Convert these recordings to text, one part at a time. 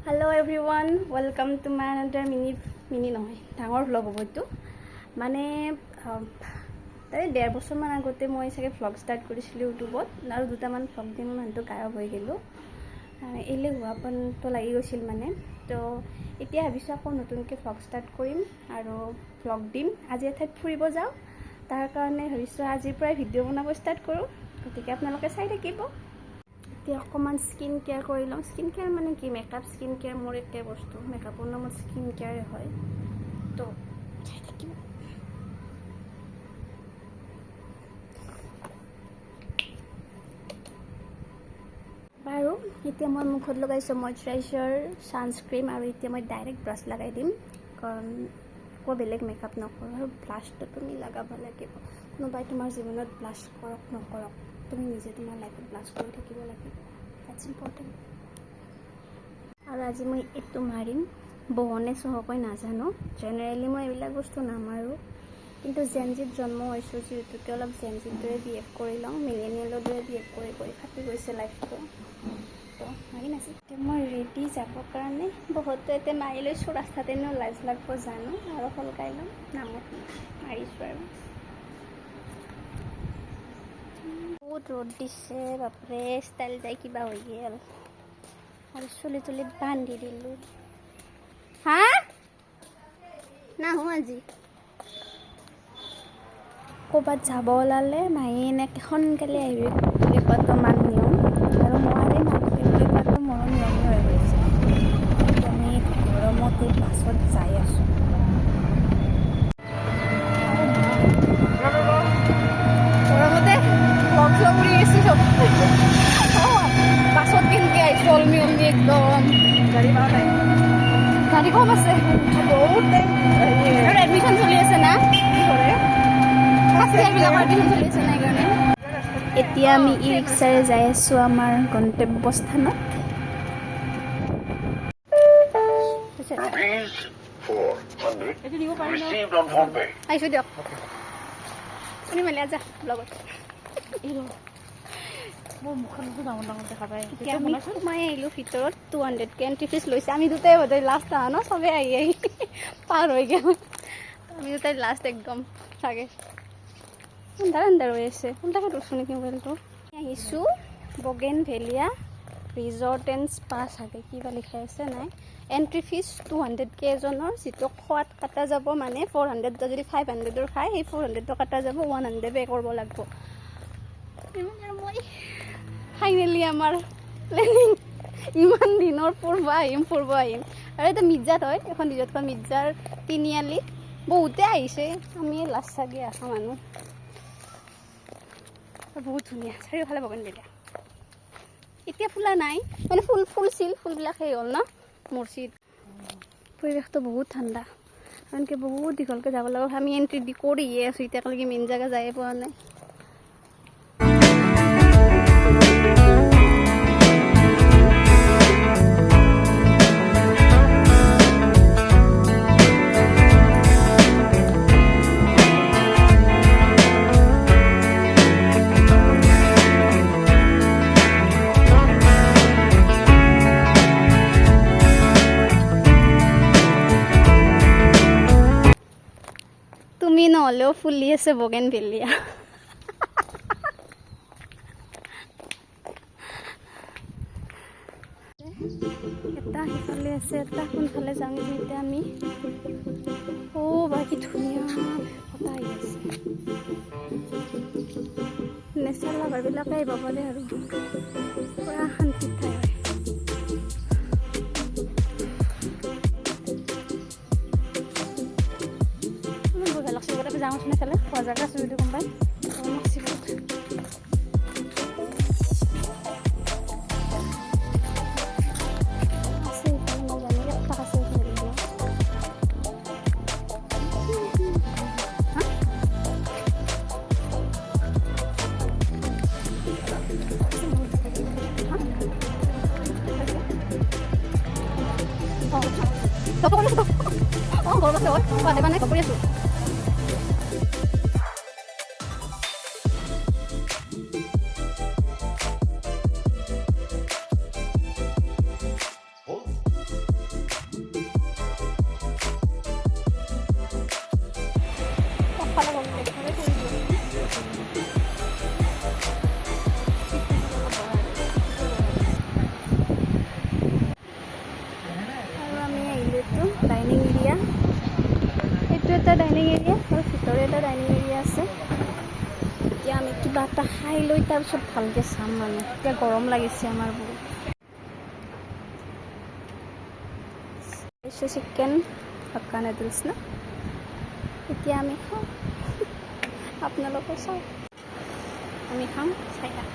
Hello everyone, welcome to my another mini নহয় ডাঙৰ vlog হ'ব এইটো মানে তাৰে 1.5 বছৰমান আগতে মই চাগে vlog start কৰিছিলো ইউটিউবত আৰু দুটামান vlog দি মই মানুহটো গায়ব হৈ গেলো এলে হোৱাপনটো লাগি গৈছিল মানে তো এতিয়া ভাবিছো আকৌ নতুনকৈ vlog start কৰিম আৰু vlog দিম আজি এঠাইত ফুৰিব যাওঁ তাৰ কাৰণে ভাবিছো আজিৰ পৰা ভিডিঅ' বনাব ষ্টাৰ্ট কৰো গতিকে আপোনালোকে চাই থাকিব এতিয়া অকমান স্কিন কেয়াৰ কৰি লওঁ স্কিন কেয়াৰ মানে কি মেকআপ স্কিন কেয়াৰ মোৰ একে বস্তু মেকআপৰ নামত স্কিন কেয়াৰ হয় তো চাই থাকিব বাৰু এতিয়া মই মুখত লগাইছো ময়শ্চাৰাইজাৰ সানস্ক্ৰীম আৰু এতিয়া মই ডাইৰেক্ট ব্ৰাছ লগাই দিম কাৰণ একো বেলেগ মেকআপ নকৰোঁ আৰু ব্লাছটো তুমি লগাব লাগিব কোনোবাই তোমাৰ জীৱনত ব্লাছ কৰক নকৰক তুমি নিজে তোমাৰ লাইফত ব্লাছ কৰি থাকিব লাগিব দ্যাটছ ইম্পৰ্টেণ্ট আৰু আজি মই এইটো মাৰিম বহনে চহকৈ নাজানো জেনেৰেলি মই এইবিলাক বস্তু নামাৰোঁ কিন্তু জেনজিত জন্ম হৈছোঁ যিহেতুকে অলপ জেনজিৰ দৰে বিহেভ কৰি লওঁ মিলেনিয়েলৰ দৰে বিহেভ কৰি কৰি ফাটি গৈছে লাইফটো তো মাৰি নাছিল এতিয়া মই ৰেডি যাবৰ কাৰণে বহুতো এতিয়া মাৰি লৈছোঁ ৰাস্তাতে এনেও লাজ লাগব জানো আৰু সলকাই ল'ম নামত মাৰিছোঁ আৰু বহুত ৰ'দ দিছে বাপৰে ষ্টাইল যাই কিবা হৈ গ'ল আৰু চুলি তুলিত বান্ধি দিলোঁ হা নাহো আজি ক'ৰবাত যাব ওলালে মায়ে এনেকৈ সোনকালে আহিবি বুলি কোৱাটো মান নিয়ম আৰু মই বুলি কোৱাটো মোৰো নিয়মেই হৈ গৈছে আমি গৰমতে বাছত যাই আছোঁ বাছত কেনেকৈ আহিছোঁ অলমি একদম গাড়ী কম আছে বহুত আৰু এডমিশ্যন চলি আছে না এতিয়া আমি ই ৰিক্সাৰে যাই আছোঁ আমাৰ গন্তব্যস্থানত আহিছোঁ দিয়ক শুনি মেলি আজা লগত মই আহিলোঁ ভিতৰত 200কে এণ্ট্ৰি ফিজ লৈছে আমি দুটাই বোধহয় লাষ্ট আহা ন চবেই আহি আহি পাৰ হৈ গ'ল আমি দুটাই লাষ্ট একদম চাগে আন্ধাৰ হৈ আছে কোনটাকে ধৰছোঁ নেকি মোবাইলটো আহিছোঁ বগেনভেলিয়া ৰিজৰ্ট এণ্ড স্পা চাগে কিবা লিখাই আছে নাই এণ্ট্ৰি ফিজ 200কে এজনৰ যিটো খোৱাত কাটা যাব মানে 400 যদি 500ৰ খায় সেই 400 কাটা যাব 100 পে' কৰিব লাগিব মই ফাইনেলি আমাৰ প্লেনিং ইমান দিনৰ ফুৰিব আহিম আৰু এটা মিৰ্জাত হয় এখন ৰিজৰ্টখন মিৰ্জাৰ তিনিআলি বহুতে আহিছে আমি লাষ্ট চাগে আহা মানুহ বহুত ধুনীয়া চাৰিওফালে বগেনভেলিয়া এতিয়া ফুলা নাই মানে ফুলছিল ফুলবিলাক সেই হ'ল ন মৰচিত পৰিৱেশটো বহুত ঠাণ্ডা এনেকৈ বহুত দীঘলকৈ যাব লাগিব আমি এণ্ট্ৰি দি কৰিয়ে আছোঁ এতিয়ালৈকে মেইন জেগা যায়ে পোৱা নাই তুমি নহ'লেও ফুলি আছে বগেনভেলিয়া এটা সিফালে আছে এটা কোনফালে যাম এতিয়া আমি বাকী ধুনীয়া কথা আহি আছে নেচাৰ লাভাৰবিলাকে আহিব পাৰে আৰু পুৰা শান্তিত ঠাই হয় যাওঁ শুনে খেলে খোৱা জেগা আছে যদি গম পায় কৰি আছোঁ এটা খাই লৈ তাৰপিছত ভালকৈ চাম মানে এতিয়া গৰম লাগিছে আমাৰ বহুত চিকেন হাক্কা নুডলছ না এতিয়া আমি খাওঁ আপোনালোকে চাওক আমি খাম চাই থাক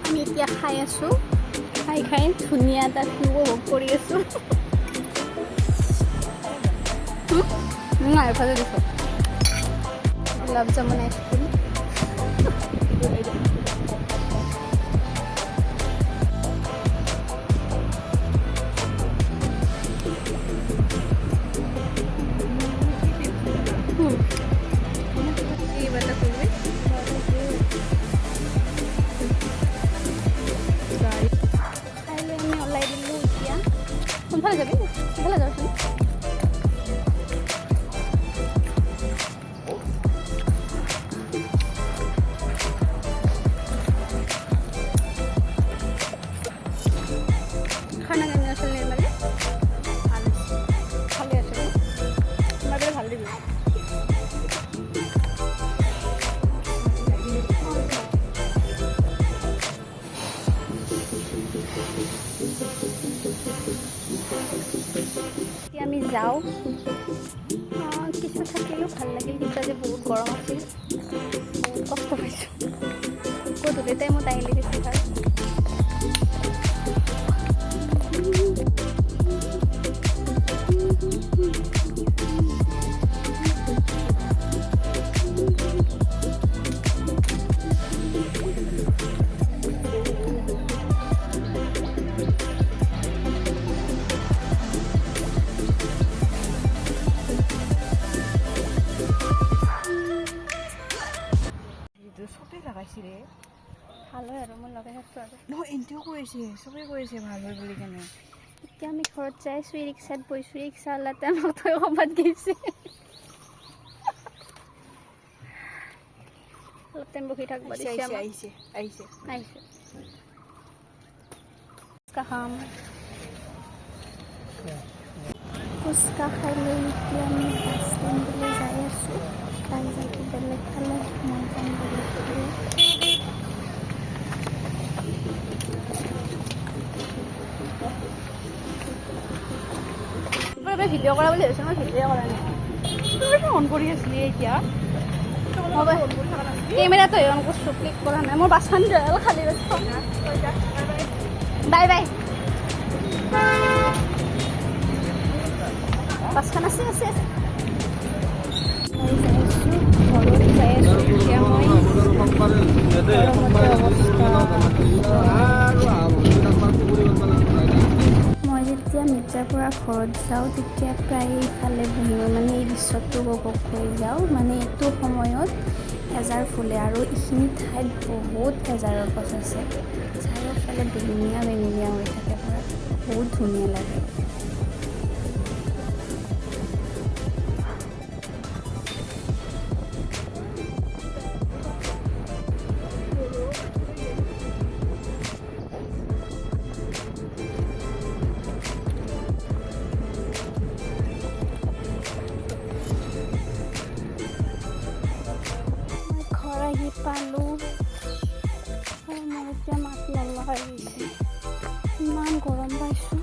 আমি এতিয়া খাই আছোঁ খাই খাই ধুনীয়া এটা উপভোগ কৰি আছোঁ এফালে দিছোঁ গোলাপ জামুন আইচক্ৰীম কোনফালে যাবি কোনফালে যাওঁচোন খানা কেনে আছিল নিৰ্মালি ভাল ভালে আছিল তোমাৰ বোলে ভাল দিবি আমি যাওঁ কিছু থাকিলেও ভাল লাগিল কিন্তু আজি বহুত গৰম আছিল বহুত কষ্ট পাইছোঁ গধূলি টাইমত আহিলে বেছি ভাল ভাল হয় আৰু মই লগাই থাকোঁ আৰু নহয় এণ্টিও কৰিছে চবেই কৰিছে ভাল হয় বুলি কেনে এতিয়া আমি ঘৰত যাই আছোঁ ৰিক্সাত বহিছোঁ ৰিক্সাৱালাতে আমাক থৈ ক'ৰবাত গৈছে অলপ টাইম বহি থাকিব দিছে আহিছে ফুচকা খাম ফুচকা খাই লৈ এতিয়া আমি বাছ ষ্টেণ্ডলৈ যাই আছোঁ তাই যাইটো বেলেগ ফালে মই যাম বেলেগ ফালে ভিডিঅ' কৰা বুলি ভাবিছোঁ মই ভিডিঅ' কৰা নাই অন কৰি আছিলি এতিয়া কেমেৰাটো অন কৰিছোঁ ক্লিক কৰা নাই মোৰ বাছখন খালী বাই বাই বাছখন আছে ঘৰত যাই আছোঁ এতিয়া মই মই যেতিয়া মিৰ্জাৰ পৰা ঘৰত যাওঁ তেতিয়া প্ৰায় ইফালে বহি মানে এই দৃশ্যটো উপভোগ কৰি যাওঁ মানে এইটো সময়ত এজাৰ ফুলে আৰু এইখিনি ঠাইত বহুত এজাৰৰ গছ আছে চাৰিওফালে বেঙুনীয়া বেঙুনীয়া হৈ থাকে পুৰা বহুত ধুনীয়া লাগে পালোঁ মোৰ এতিয়া মাত লগা হৈ গৈছে ইমান গৰম পাইছোঁ